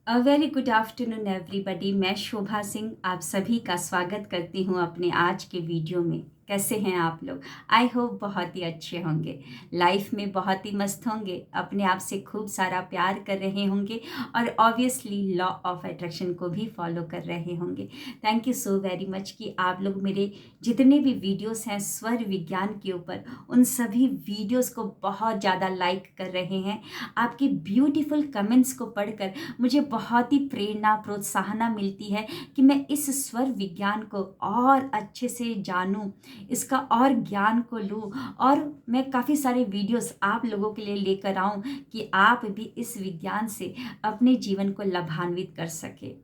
Very good afternoon everybody. मैं शोभा सिंह आप सभी का स्वागत करती हूँ अपने आज के वीडियो में। कैसे हैं आप लोग? आई होप बहुत ही अच्छे होंगे, लाइफ में बहुत ही मस्त होंगे, अपने आप से खूब सारा प्यार कर रहे होंगे और ऑब्वियसली लॉ ऑफ अट्रैक्शन को भी फॉलो कर रहे होंगे। Thank you so very much कि आप लोग मेरे जितने भी वीडियोस हैं स्वर विज्ञान के ऊपर, उन सभी वीडियोस को बहुत ज़्यादा लाइक कर रहे हैं। आपके ब्यूटीफुल कमेंट्स को पढ़कर मुझे बहुत ही प्रेरणा प्रोत्साहना मिलती है कि मैं इस स्वर विज्ञान को और अच्छे से जानूं, इसका और ज्ञान को लूं और मैं काफ़ी सारे वीडियोस आप लोगों के लिए लेकर आऊं कि आप भी इस विज्ञान से अपने जीवन को लाभान्वित कर सके।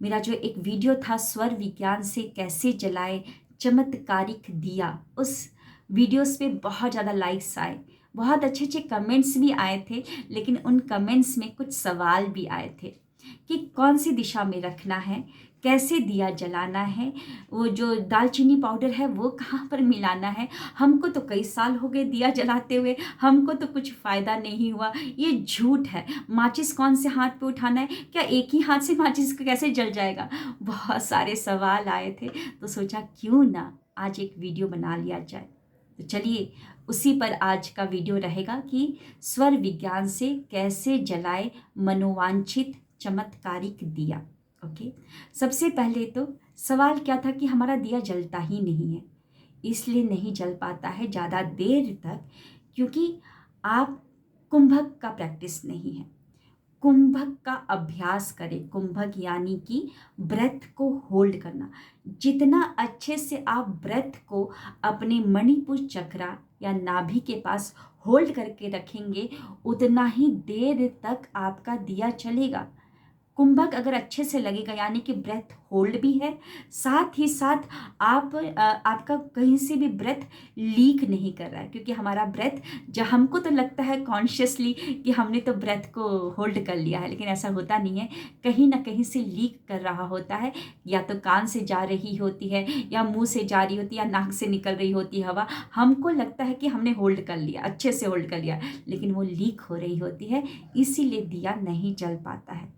मेरा जो एक वीडियो था स्वर विज्ञान से कैसे जलाए चमत्कारिक दिया, उस वीडियोस पे बहुत ज़्यादा लाइक्स आए, बहुत अच्छे अच्छे कमेंट्स भी आए थे। लेकिन उन कमेंट्स में कुछ सवाल भी आए थे कि कौन सी दिशा में रखना है, कैसे दिया जलाना है, वो जो दालचीनी पाउडर है वो कहाँ पर मिलाना है। हमको तो कई साल हो गए दिया जलाते हुए, हमको तो कुछ फ़ायदा नहीं हुआ, ये झूठ है। माचिस कौन से हाथ पे उठाना है, क्या एक ही हाथ से माचिस कैसे जल जाएगा। बहुत सारे सवाल आए थे तो सोचा क्यों ना आज एक वीडियो बना लिया जाए। तो चलिए उसी पर आज का वीडियो रहेगा कि स्वर विज्ञान से कैसे जलाए मनोवांछित चमत्कारिक दिया। ओके, सबसे पहले तो सवाल क्या था कि हमारा दिया जलता ही नहीं है। इसलिए नहीं जल पाता है ज़्यादा देर तक क्योंकि आप कुंभक का प्रैक्टिस नहीं है। कुंभक का अभ्यास करें। कुंभक यानी कि ब्रेथ को होल्ड करना। जितना अच्छे से आप ब्रेथ को अपने मणिपुर चक्रा या नाभि के पास होल्ड करके रखेंगे, उतना ही देर तक आपका दिया चलेगा। कुंभक अगर अच्छे से लगेगा यानी कि ब्रेथ होल्ड भी है, साथ ही साथ आपका कहीं से भी ब्रेथ लीक नहीं कर रहा है। क्योंकि हमारा ब्रेथ, जब हमको तो लगता है कॉन्शियसली कि हमने तो ब्रेथ को होल्ड कर लिया है, लेकिन ऐसा होता नहीं है। कहीं ना कहीं से लीक कर रहा होता है, या तो कान से जा रही होती है, या मुंह से जा रही होती है, या नाक से निकल रही होती है हवा। हमको लगता है कि हमने होल्ड कर लिया, अच्छे से होल्ड कर लिया, लेकिन वो लीक हो रही होती है, इसीलिए दिया नहीं जल पाता है।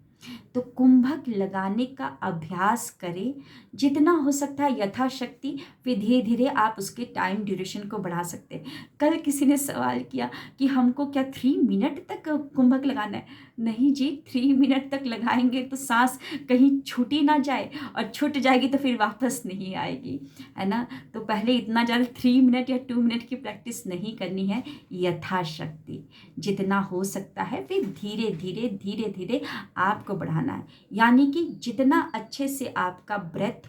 तो कुंभक लगाने का अभ्यास करें जितना हो सकता है यथाशक्ति। फिर धीरे धीरे आप उसके टाइम ड्यूरेशन को बढ़ा सकते हैं। कल किसी ने सवाल किया कि हमको क्या 3 मिनट तक कुंभक लगाना है। नहीं जी, 3 मिनट तक लगाएंगे तो सांस कहीं छूटी ना जाए, और छूट जाएगी तो फिर वापस नहीं आएगी, है ना। तो पहले इतना ज़्यादा 3 मिनट या 2 मिनट की प्रैक्टिस नहीं करनी है, यथाशक्ति जितना हो सकता है। फिर धीरे धीरे धीरे धीरे आपको बढ़ाना है, यानी कि जितना अच्छे से आपका ब्रेथ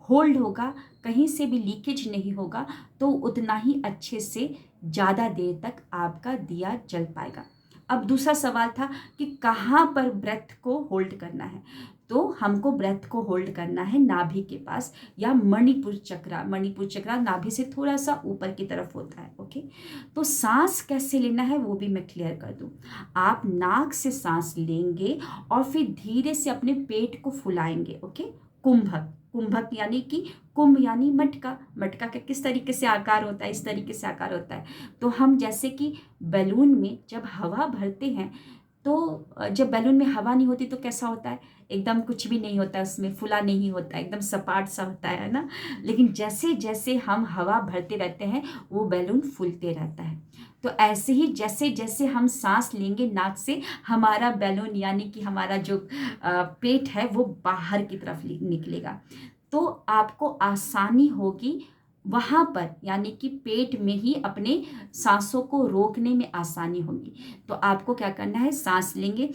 होल्ड होगा, कहीं से भी लीकेज नहीं होगा, तो उतना ही अच्छे से ज़्यादा देर तक आपका दिया जल पाएगा। अब दूसरा सवाल था कि कहाँ पर ब्रेथ को होल्ड करना है। तो हमको ब्रेथ को होल्ड करना है नाभि के पास या मणिपुर चक्रा। मणिपुर चक्रा नाभि से थोड़ा सा ऊपर की तरफ होता है। ओके, तो सांस कैसे लेना है वो भी मैं क्लियर कर दूं। आप नाक से सांस लेंगे और फिर धीरे से अपने पेट को फुलाएंगे। ओके, कुंभक। कुंभक यानी कि कुंभ यानी मटका। मटका का किस तरीके से आकार होता है, इस तरीके से आकार होता है। तो हम जैसे कि बैलून में जब हवा भरते हैं, तो जब बैलून में हवा नहीं होती तो कैसा होता है, एकदम कुछ भी नहीं होता है, उसमें फुला नहीं होता है, एकदम सपाट सा होता है ना। लेकिन जैसे जैसे हम हवा भरते रहते हैं वो बैलून फूलते रहता है। तो ऐसे ही जैसे जैसे हम सांस लेंगे नाक से, हमारा बैलून यानी कि हमारा जो पेट है वो बाहर की तरफ निकलेगा। तो आपको आसानी होगी वहाँ पर, यानी कि पेट में ही अपने सांसों को रोकने में आसानी होगी। तो आपको क्या करना है, सांस लेंगे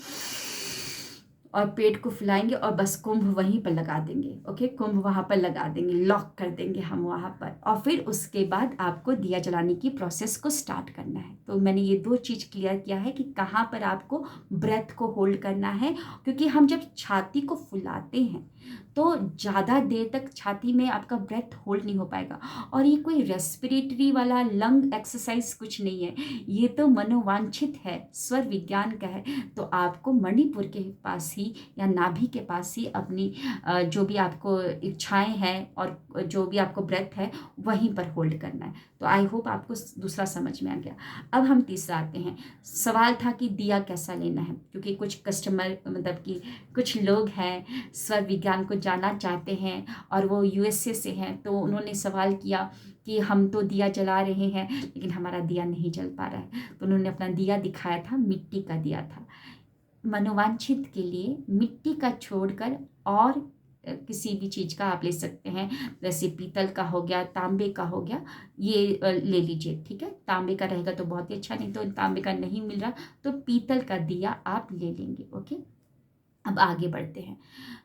और पेट को फुलाएंगे और बस कुंभ वहीं पर लगा देंगे। ओके, कुंभ वहाँ पर लगा देंगे, लॉक कर देंगे हम वहाँ पर, और फिर उसके बाद आपको दिया जलाने की प्रोसेस को स्टार्ट करना है। तो मैंने ये दो चीज़ क्लियर किया है कि कहाँ पर आपको ब्रेथ को होल्ड करना है। क्योंकि हम जब छाती को फुलाते हैं तो ज़्यादा देर तक छाती में आपका ब्रेथ होल्ड नहीं हो पाएगा। और ये कोई रेस्पिरेटरी वाला लंग एक्सरसाइज कुछ नहीं है, ये तो मनोवांछित है, स्वर विज्ञान का है। तो आपको मणिपुर के पास ही ही या नाभि के पास ही अपनी जो भी आपको इच्छाएं हैं और जो भी आपको ब्रेथ है वहीं पर होल्ड करना है। तो आई होप आपको दूसरा समझ में आ गया। अब हम तीसरा आते हैं। सवाल था कि दिया कैसा लेना है, क्योंकि कुछ कस्टमर मतलब कि कुछ लोग हैं स्वर विज्ञान को जानना चाहते हैं और वो यूएसए से हैं, तो उन्होंने सवाल किया कि हम तो दिया जला रहे हैं लेकिन हमारा दिया नहीं जल पा रहा है। तो उन्होंने अपना दिया दिखाया था, मिट्टी का दिया था। मनोवांछित के लिए मिट्टी का छोड़कर और किसी भी चीज़ का आप ले सकते हैं, जैसे पीतल का हो गया, तांबे का हो गया, ये ले लीजिए, ठीक है। तांबे का रहेगा तो बहुत ही अच्छा, नहीं तो तांबे का नहीं मिल रहा तो पीतल का दिया आप ले लेंगे। ओके, अब आगे बढ़ते हैं।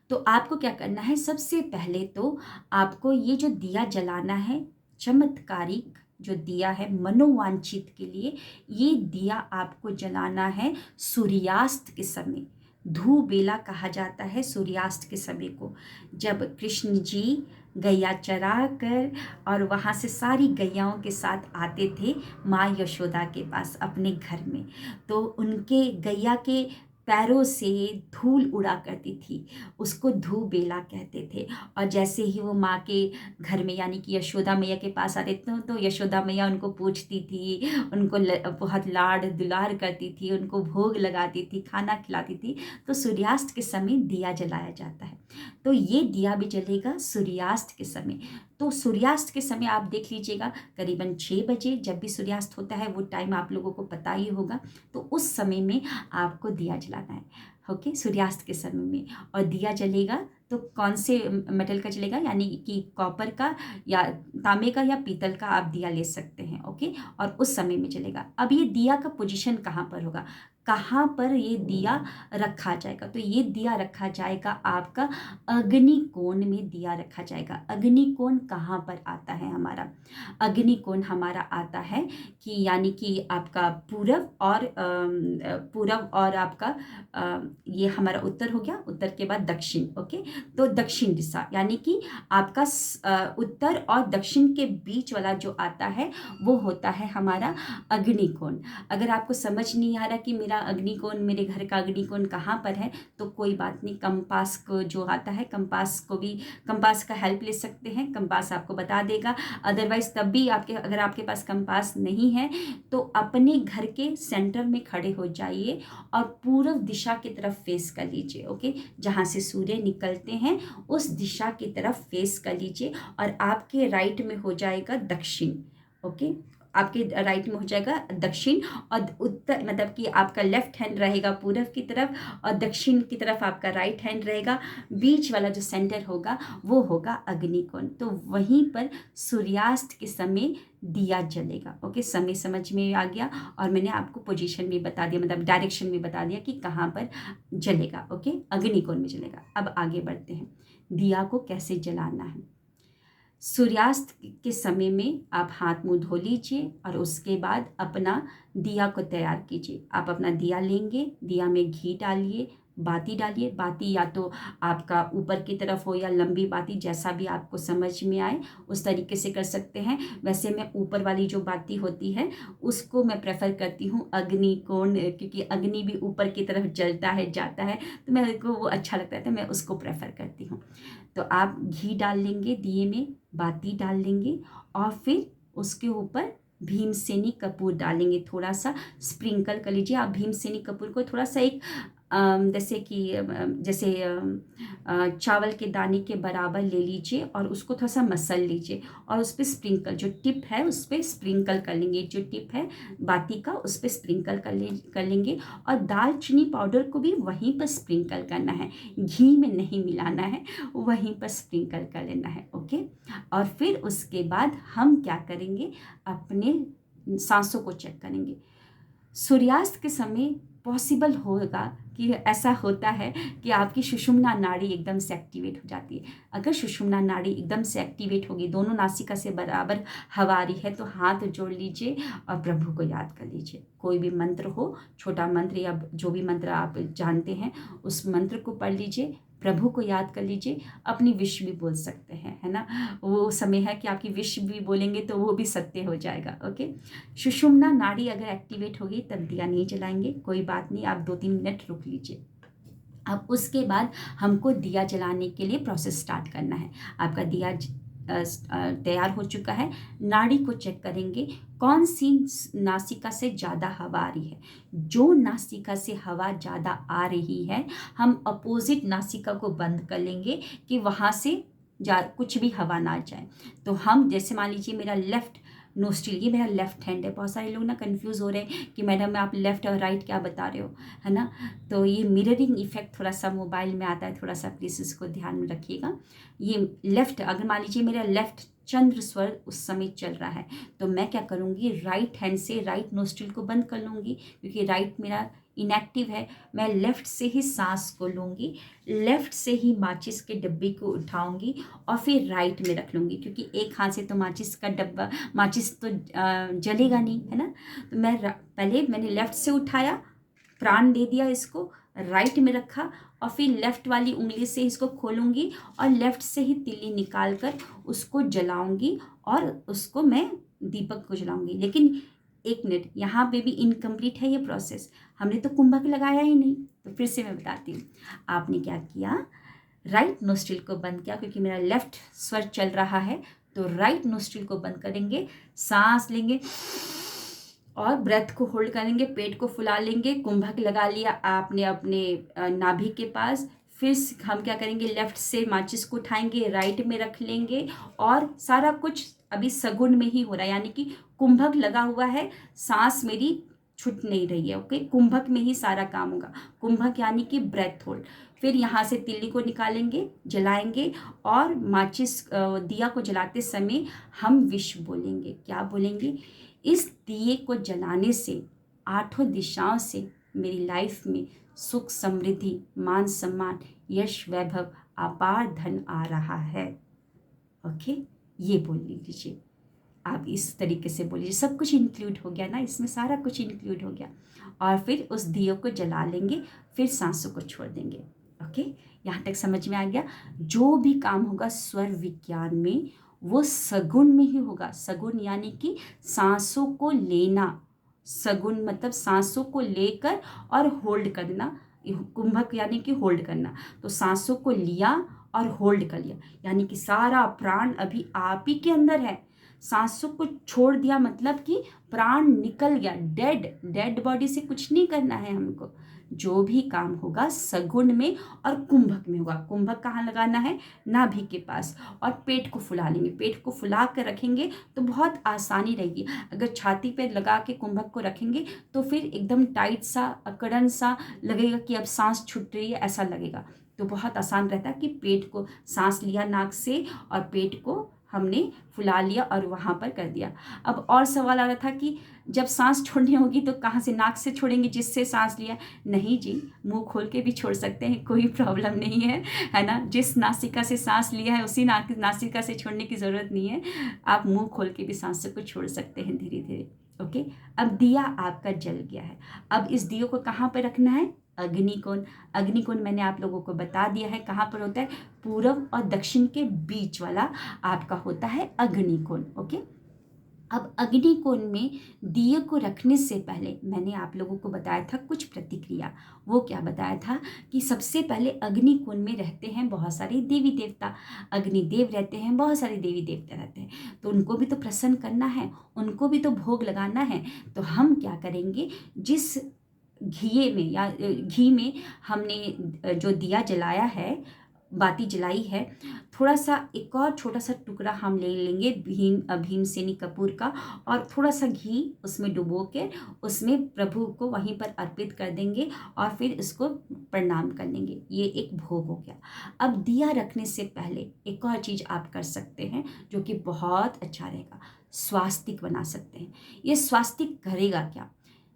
तो आपको क्या करना है, सबसे पहले तो आपको ये जो दिया जलाना है, चमत्कारिक जो दिया है मनोवांछित के लिए, ये दिया आपको जलाना है सूर्यास्त के समय। धू बेला कहा जाता है सूर्यास्त के समय को, जब कृष्ण जी गैया चरा कर और वहाँ से सारी गैयाओं के साथ आते थे माँ यशोदा के पास अपने घर में, तो उनके गैया के पैरों से धूल उड़ा करती थी, उसको धू बेला कहते थे। और जैसे ही वो माँ के घर में यानी कि यशोदा मैया के पास आते थे तो यशोदा मैया उनको पूछती थी, उनको बहुत लाड दुलार करती थी, उनको भोग लगाती थी, खाना खिलाती थी। तो सूर्यास्त के समय दिया जलाया जाता है, तो ये दिया भी जलेगा सूर्यास्त के समय। तो सूर्यास्त के समय आप देख लीजिएगा करीबन 6 बजे, जब भी सूर्यास्त होता है वो टाइम आप लोगों को पता ही होगा, तो उस समय में आपको दिया जलाना है। ओके, सूर्यास्त के समय में। और दिया जलेगा तो कौन से मेटल का जलेगा, यानी कि कॉपर का या तांबे का या पीतल का आप दिया ले सकते हैं। ओके, और उस समय में जलेगा। अब ये दिया का पोजीशन कहाँ पर होगा, कहाँ पर ये दिया रखा जाएगा, तो ये दिया रखा जाएगा आपका अग्निकोण में दिया रखा जाएगा। अग्निकोण कहाँ पर आता है हमारा, अग्निकोण हमारा आता है कि यानी कि आपका पूरब और आपका ये हमारा उत्तर हो गया, उत्तर के बाद दक्षिण। ओके, तो दक्षिण दिशा यानी कि आपका उत्तर और दक्षिण के बीच वाला जो आता है वो होता है हमारा अग्निकोण। अगर आपको समझ नहीं आ रहा कि मेरा अग्निकोण, मेरे घर का अग्निकोण कहाँ पर है, तो कोई बात नहीं, कंपास को जो आता है, कंपास का हेल्प ले सकते हैं, कंपास आपको बता देगा। अदरवाइज तब भी अगर आपके पास कंपास नहीं है तो अपने घर के सेंटर में खड़े हो जाइए और पूर्व दिशा की तरफ फेस कर लीजिए। ओके, जहाँ से सूर्य निकलते हैं उस दिशा की तरफ फेस कर लीजिए और आपके राइट में हो जाएगा दक्षिण। ओके, आपके राइट में हो जाएगा दक्षिण और उत्तर, मतलब कि आपका लेफ्ट हैंड रहेगा पूर्व की तरफ और दक्षिण की तरफ आपका राइट हैंड रहेगा। बीच वाला जो सेंटर होगा वो होगा अग्निकोण। तो वहीं पर सूर्यास्त के समय दिया जलेगा। ओके, समय समझ में आ गया और मैंने आपको पोजीशन भी बता दिया, मतलब डायरेक्शन भी बता दिया कि कहाँ पर जलेगा। ओके, अग्निकोण में जलेगा। अब आगे बढ़ते हैं, दिया को कैसे जलाना है। सूर्यास्त के समय में आप हाथ मुंह धो लीजिए और उसके बाद अपना दिया को तैयार कीजिए। आप अपना दिया लेंगे, दिया में घी डालिए, बाती डालिए। बाती या तो आपका ऊपर की तरफ हो या लंबी बाती, जैसा भी आपको समझ में आए उस तरीके से कर सकते हैं। वैसे मैं ऊपर वाली जो बाती होती है उसको मैं प्रेफर करती हूँ अग्निकोण, क्योंकि अग्नि भी ऊपर की तरफ जलता है जाता है, तो मेरे को वो अच्छा लगता है, तो मैं उसको प्रेफर करती हूँ। तो आप घी डाल लेंगे दिए में, बाती डाल लेंगे और फिर उसके ऊपर भीमसेनी कपूर डालेंगे, थोड़ा सा स्प्रिंकल कर लीजिए। आप भीमसेनी कपूर को थोड़ा सा एक जैसे चावल के दाने के बराबर ले लीजिए और उसको थोड़ा सा मसल लीजिए और उस पर स्प्रिंकल, जो टिप है उस पर स्प्रिंकल कर लेंगे, जो टिप है बाती का उस पर स्प्रिंकल कर लेंगे। और दालचीनी पाउडर को भी वहीं पर स्प्रिंकल करना है, घी में नहीं मिलाना है, वहीं पर स्प्रिंकल कर लेना है। ओके, और फिर उसके बाद हम क्या करेंगे, अपने सांसों को चेक करेंगे। सूर्यास्त के समय पॉसिबल होगा कि ऐसा होता है कि आपकी सुषुम्ना नाड़ी एकदम से एक्टिवेट हो जाती है। अगर सुषुम्ना नाड़ी एकदम से एक्टिवेट होगी, दोनों नासिका से बराबर हवा आ रही है, तो हाथ जोड़ लीजिए और प्रभु को याद कर लीजिए। कोई भी मंत्र हो, छोटा मंत्र या जो भी मंत्र आप जानते हैं उस मंत्र को पढ़ लीजिए, प्रभु को याद कर लीजिए, अपनी विश भी बोल सकते हैं, है ना। वो समय है कि आपकी विश भी बोलेंगे तो वो भी सत्य हो जाएगा। ओके, सुषुम्ना नाड़ी अगर एक्टिवेट होगी तब दिया नहीं जलाएंगे, कोई बात नहीं, आप 2-3 मिनट रुक लीजिए। अब उसके बाद हमको दिया जलाने के लिए प्रोसेस स्टार्ट करना है। आपका दिया तैयार हो चुका है। नाड़ी को चेक करेंगे कौन सी नासिका से ज़्यादा हवा आ रही है। जो नासिका से हवा ज़्यादा आ रही है हम अपोजिट नासिका को बंद कर लेंगे कि वहाँ से कुछ भी हवा ना जाए। तो हम जैसे मान लीजिए मेरा लेफ्ट नोस्ट्रिल, ये मेरा लेफ्ट हैंड है। बहुत सारे लोग ना कंफ्यूज हो रहे हैं कि मैडम आप लेफ्ट और राइट क्या बता रहे हो, है ना। तो ये मिररिंग इफेक्ट थोड़ा सा मोबाइल में आता है, थोड़ा सा प्लीज़ इसको ध्यान में रखिएगा। ये लेफ्ट, अगर मान लीजिए मेरा लेफ्ट चंद्र स्वर उस समय चल रहा है तो मैं क्या करूँगी, राइट हैंड से राइट नोस्ट्रिल को बंद कर लूँगी, क्योंकि राइट मेरा इनएक्टिव है। मैं लेफ्ट से ही सांस को लूँगी, लेफ्ट से ही माचिस के डब्बे को उठाऊंगी और फिर राइट में रख लूँगी, क्योंकि एक हाथ से तो माचिस का डब्बा, माचिस तो जलेगा नहीं, है ना। तो मैं पहले मैंने लेफ्ट से उठाया, प्राण दे दिया इसको, राइट में रखा और फिर लेफ्ट वाली उंगली से इसको खोलूंगी और लेफ्ट से ही तिल्ली निकाल कर उसको जलाऊंगी और उसको मैं दीपक को जलाऊंगी। लेकिन एक मिनट, यहाँ पे भी इनकम्प्लीट है ये प्रोसेस, हमने तो कुंभक लगाया ही नहीं। तो फिर से मैं बताती हूँ। आपने क्या किया, राइट नोस्ट्रिल को बंद किया, क्योंकि मेरा लेफ्ट स्वर चल रहा है तो राइट नोस्ट्रिल को बंद करेंगे, सांस लेंगे और ब्रेथ को होल्ड करेंगे, पेट को फुला लेंगे। कुंभक लगा लिया आपने अपने नाभि के पास। फिर हम क्या करेंगे, लेफ्ट से माचिस को उठाएंगे, राइट में रख लेंगे और सारा कुछ अभी सगुण में ही हो रहा है, यानी कि कुंभक लगा हुआ है, सांस मेरी छूट नहीं रही है। ओके, कुंभक में ही सारा काम होगा। कुंभक यानी कि ब्रेथ होल्ड। फिर यहाँ से तिल्ली को निकालेंगे, जलाएंगे और माचिस दिया को जलाते समय हम विश बोलेंगे। क्या बोलेंगे, इस दिए को जलाने से आठों दिशाओं से मेरी लाइफ में सुख, समृद्धि, मान सम्मान, यश, वैभव, अपार धन आ रहा है। ओके, ये बोल लीजिए आप, इस तरीके से बोलिए। सब कुछ इंक्लूड हो गया ना, इसमें सारा कुछ इंक्लूड हो गया। और फिर उस दियो को जला लेंगे, फिर सांसों को छोड़ देंगे। ओके, यहाँ तक समझ में आ गया। जो भी काम होगा स्वर विज्ञान में वो सगुण में ही होगा। सगुण यानी कि सांसों को लेना, सगुण मतलब सांसों को लेकर और होल्ड करना। कुंभक यानी कि होल्ड करना, तो सांसों को लिया और होल्ड कर लिया, यानी कि सारा प्राण अभी आप ही के अंदर है। सांसों को छोड़ दिया मतलब कि प्राण निकल गया, डेड बॉडी से कुछ नहीं करना है हमको। जो भी काम होगा सगुण में और कुंभक में होगा। कुंभक कहाँ लगाना है, नाभि के पास, और पेट को फुला लेंगे। पेट को फुला कर रखेंगे तो बहुत आसानी रहेगी। अगर छाती पे लगा के कुंभक को रखेंगे तो फिर एकदम टाइट सा, अकड़न सा लगेगा कि अब सांस छूट रही है, ऐसा लगेगा। तो बहुत आसान रहता है कि पेट को, सांस लिया नाक से और पेट को हमने फुला लिया और वहाँ पर कर दिया। अब और सवाल आ रहा था कि जब सांस छोड़नी होगी तो कहाँ से, नाक से छोड़ेंगे जिससे सांस लिया? नहीं जी, मुंह खोल के भी छोड़ सकते हैं, कोई प्रॉब्लम नहीं है ना। जिस नासिका से सांस लिया है उसी नासिका से छोड़ने की ज़रूरत नहीं है। आप मुंह खोल के भी सांसों को छोड़ सकते हैं धीरे धीरे। ओके, अब दिया आपका जल गया है। अब इस दियो को कहाँ पर रखना है, अग्निकोण। अग्निकोण मैंने आप लोगों को बता दिया है कहाँ पर होता है, पूर्व और दक्षिण के बीच वाला आपका होता है अग्निकोण। ओके, अब अग्निकोण में दिए को रखने से पहले मैंने आप लोगों को बताया था कुछ प्रतिक्रिया। वो क्या बताया था कि सबसे पहले अग्निकोण में रहते हैं बहुत सारे देवी देवता, अग्निदेव रहते हैं, बहुत सारे देवी देवता रहते हैं, तो उनको भी तो प्रसन्न करना है, उनको भी तो भोग लगाना है। तो हम क्या करेंगे, जिस घी में या घी में हमने जो दिया जलाया है, बाती जलाई है, थोड़ा सा एक और छोटा सा टुकड़ा हम ले लेंगे भीमसेनी कपूर का, और थोड़ा सा घी उसमें डुबो के उसमें प्रभु को वहीं पर अर्पित कर देंगे और फिर इसको प्रणाम कर लेंगे। ये एक भोग हो गया। अब दिया रखने से पहले एक और चीज़ आप कर सकते हैं जो कि बहुत अच्छा रहेगा, स्वास्तिक बना सकते हैं। ये स्वास्तिक करेगा क्या,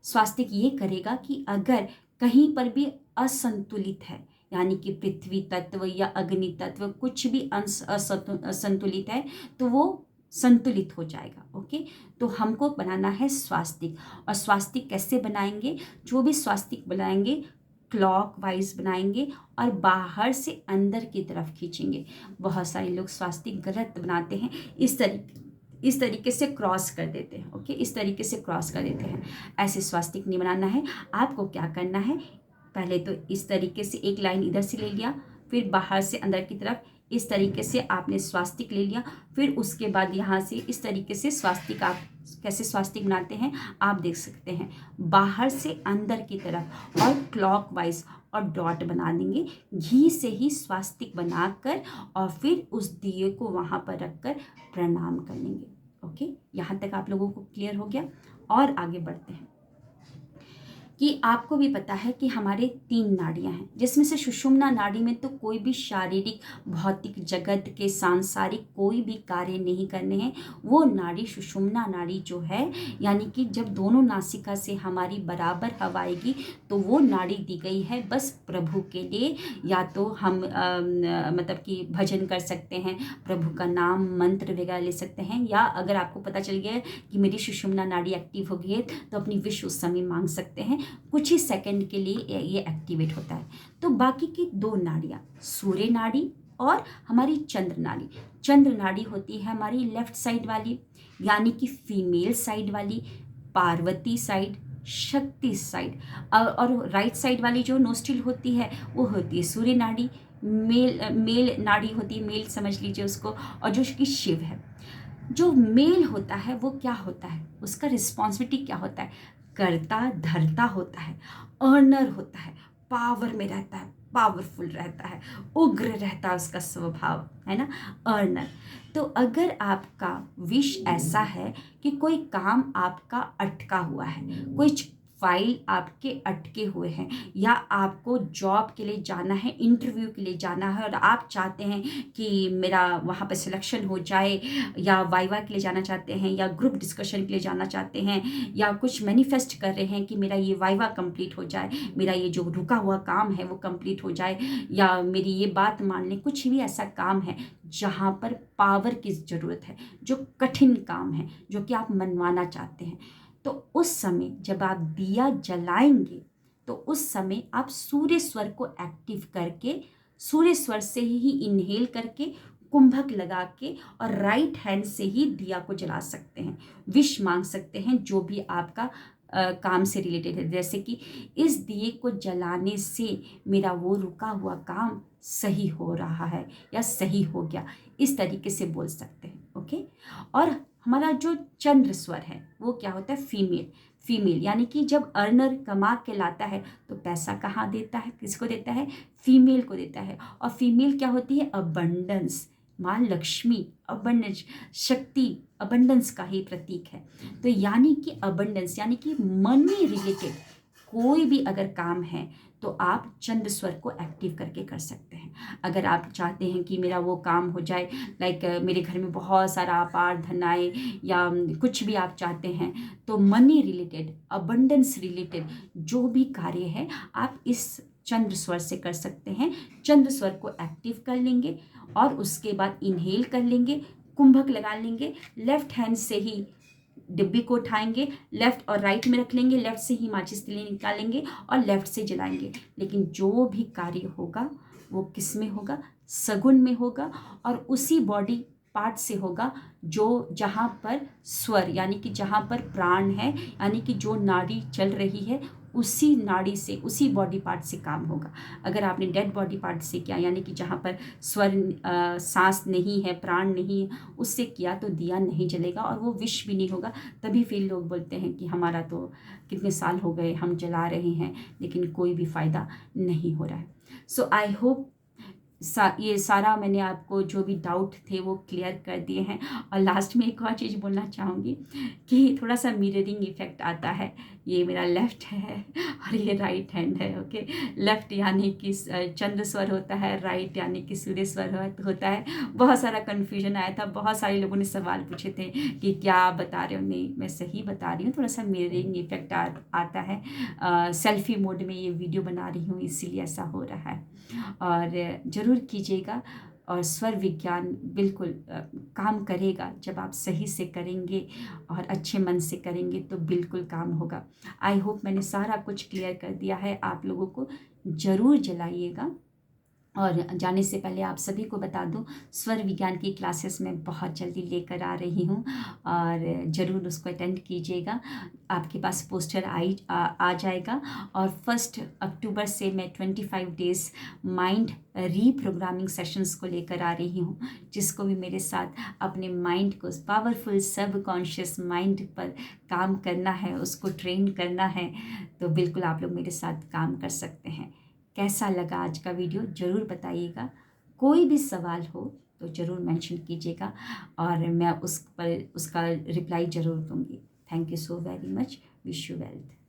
स्वास्तिक ये करेगा कि अगर कहीं पर भी असंतुलित है, यानी कि पृथ्वी तत्व या अग्नि तत्व कुछ भी अंश असंतुलित है तो वो संतुलित हो जाएगा। ओके, तो हमको बनाना है स्वास्तिक। और स्वास्तिक कैसे बनाएंगे, जो भी स्वास्तिक बनाएंगे क्लॉक वाइज बनाएंगे और बाहर से अंदर की तरफ खींचेंगे। बहुत सारे लोग स्वास्तिक गलत बनाते हैं, इस तरीके से क्रॉस कर देते हैं। ओके, इस तरीके से क्रॉस कर देते हैं। ऐसे स्वास्तिक नहीं बनाना है। आपको क्या करना है, पहले तो इस तरीके से एक लाइन इधर से ले लिया, फिर बाहर से अंदर की तरफ इस तरीके से आपने स्वास्तिक ले लिया, फिर उसके बाद यहाँ से इस तरीके से स्वास्तिक, आप कैसे स्वास्तिक बनाते हैं आप देख सकते हैं, बाहर से अंदर की तरफ और क्लॉकवाइज और डॉट बना देंगे घी से ही स्वास्तिक बनाकर, और फिर उस दिए को वहाँ पर रखकर प्रणाम कर लेंगे। ओके, यहाँ तक आप लोगों को क्लियर हो गया। और आगे बढ़ते हैं कि आपको भी पता है कि हमारे 3 नाड़ियां हैं, जिसमें से सुषुम्ना नाड़ी में तो कोई भी शारीरिक भौतिक जगत के सांसारिक कोई भी कार्य नहीं करने हैं। वो नाड़ी सुषुम्ना नाड़ी जो है, यानी कि जब दोनों नासिका से हमारी बराबर हवा आएगी तो वो नाड़ी दी गई है बस प्रभु के लिए। या तो हम मतलब कि भजन कर सकते हैं, प्रभु का नाम मंत्र वगैरह ले सकते हैं, या अगर आपको पता चल गया कि मेरी सुषुम्ना नाड़ी एक्टिव हो गई है तो अपनी विश उस समय मांग सकते हैं, कुछ ही सेकंड के लिए ये एक्टिवेट होता है। तो बाकी की 2 नाड़ियाँ, सूर्य नाड़ी और हमारी चंद्र नाड़ी। चंद्र नाड़ी होती है हमारी लेफ्ट साइड वाली, यानी कि फीमेल साइड वाली, पार्वती साइड, शक्ति साइड, और राइट साइड वाली जो नोस्ट्रिल होती है वो होती है सूर्य नाड़ी, मेल नाड़ी होती है, मेल समझ लीजिए उसको, और जो कि शिव है। जो मेल होता है वो क्या होता है, उसका रिस्पॉन्सिबिलिटी क्या होता है, करता धरता होता है, अर्नर होता है, पावर में रहता है, पावरफुल रहता है, उग्र रहता है उसका स्वभाव, है ना, अर्नर। तो अगर आपका विश ऐसा है कि कोई काम आपका अटका हुआ है, कोई फाइल आपके अटके हुए हैं, या आपको जॉब के लिए जाना है, इंटरव्यू के लिए जाना है, और आप चाहते हैं कि मेरा वहाँ पर सिलेक्शन हो जाए, या वाइवा के लिए जाना चाहते हैं, या ग्रुप डिस्कशन के लिए जाना चाहते हैं, या कुछ मैनिफेस्ट कर रहे हैं कि मेरा ये वाइवा कंप्लीट हो जाए, मेरा ये जो रुका हुआ काम है वो कंप्लीट हो जाए, या मेरी ये बात मान लें, कुछ भी ऐसा काम है जहाँ पर पावर की ज़रूरत है, जो कठिन काम है, जो कि आप मनवाना चाहते हैं, तो उस समय जब आप दिया जलाएंगे तो उस समय आप सूर्य स्वर को एक्टिव करके, सूर्य स्वर से ही इनहेल करके, कुंभक लगा के, और राइट हैंड से ही दिया को जला सकते हैं, विश मांग सकते हैं जो भी आपका काम से रिलेटेड है। जैसे कि इस दिए को जलाने से मेरा वो रुका हुआ काम सही हो रहा है या सही हो गया, इस तरीके से बोल सकते हैं। ओके, और हमारा जो चंद्र स्वर है वो क्या होता है, फीमेल, यानी कि जब अर्नर कमा के लाता है तो पैसा कहाँ देता है, किसको देता है, फीमेल को देता है। और फीमेल क्या होती है, अबंडेंस, माँ लक्ष्मी, अबंडेंस, शक्ति, अबंडेंस का ही प्रतीक है। तो यानी कि अबंडेंस यानी कि मनी रिलेटेड कोई भी अगर काम है तो आप चंद्र स्वर को एक्टिव करके कर सकते हैं। अगर आप चाहते हैं कि मेरा वो काम हो जाए, लाइक मेरे घर में बहुत सारा अपार धन आए, या कुछ भी आप चाहते हैं, तो मनी रिलेटेड, अबंडेंस रिलेटेड जो भी कार्य है आप इस चंद्र स्वर से कर सकते हैं। चंद्र स्वर को एक्टिव कर लेंगे और उसके बाद इनहेल कर लेंगे, कुंभक लगा लेंगे, लेफ्ट हैंड से ही डिब्बी को उठाएंगे, लेफ्ट और राइट में रख लेंगे, लेफ्ट से ही माचिस तिली निकालेंगे और लेफ्ट से जलाएंगे। लेकिन जो भी कार्य होगा वो किस में होगा, सगुन में होगा, और उसी बॉडी पार्ट से होगा जो जहाँ पर स्वर यानी कि जहाँ पर प्राण है, यानी कि जो नाड़ी चल रही है उसी नाड़ी से, उसी बॉडी पार्ट से काम होगा। अगर आपने डेड बॉडी पार्ट से किया, यानी कि जहाँ पर स्वर सांस नहीं है, प्राण नहीं है, उससे किया तो दिया नहीं जलेगा और वो विश भी नहीं होगा। तभी फिर लोग बोलते हैं कि हमारा तो कितने साल हो गए हम जला रहे हैं लेकिन कोई भी फ़ायदा नहीं हो रहा है। सो आई होप ये सारा मैंने आपको जो भी डाउट थे वो क्लियर कर दिए हैं। और लास्ट में एक और चीज़ बोलना चाहूँगी कि थोड़ा सा मिररिंग इफेक्ट आता है। ये मेरा लेफ़्ट है और ये राइट हैंड है। ओके, लेफ़्ट यानी कि चंद्र स्वर होता है, राइट यानी कि सूर्य स्वर होता है। बहुत सारा कन्फ्यूजन आया था, बहुत सारे लोगों ने सवाल पूछे थे कि क्या आप बता रहे हो। नहीं, मैं सही बता रही हूँ। थोड़ा सा मिररिंग इफेक्ट आता है। सेल्फी मोड में ये वीडियो बना रही हूँ, इसीलिए ऐसा हो रहा है। और ज़रूर कीजिएगा। और स्वर विज्ञान बिल्कुल काम करेगा जब आप सही से करेंगे और अच्छे मन से करेंगे तो बिल्कुल काम होगा। आई होप मैंने सारा कुछ क्लियर कर दिया है। आप लोगों को ज़रूर जलाइएगा और जाने से पहले आप सभी को बता दूं, स्वर विज्ञान की क्लासेस मैं बहुत जल्दी लेकर आ रही हूं और ज़रूर उसको अटेंड कीजिएगा। आपके पास पोस्टर आ जाएगा। और 1 अक्टूबर से मैं 25 डेज़ माइंड रीप्रोग्रामिंग सेशंस को लेकर आ रही हूं, जिसको भी मेरे साथ अपने माइंड को, पावरफुल सबकॉन्शियस माइंड पर काम करना है, उसको ट्रेन करना है, तो बिल्कुल आप लोग मेरे साथ काम कर सकते हैं। कैसा लगा आज का वीडियो ज़रूर बताइएगा। कोई भी सवाल हो तो ज़रूर मेंशन कीजिएगा और मैं उस पर उसका रिप्लाई ज़रूर दूंगी। Thank you so very much. Wish you wealth.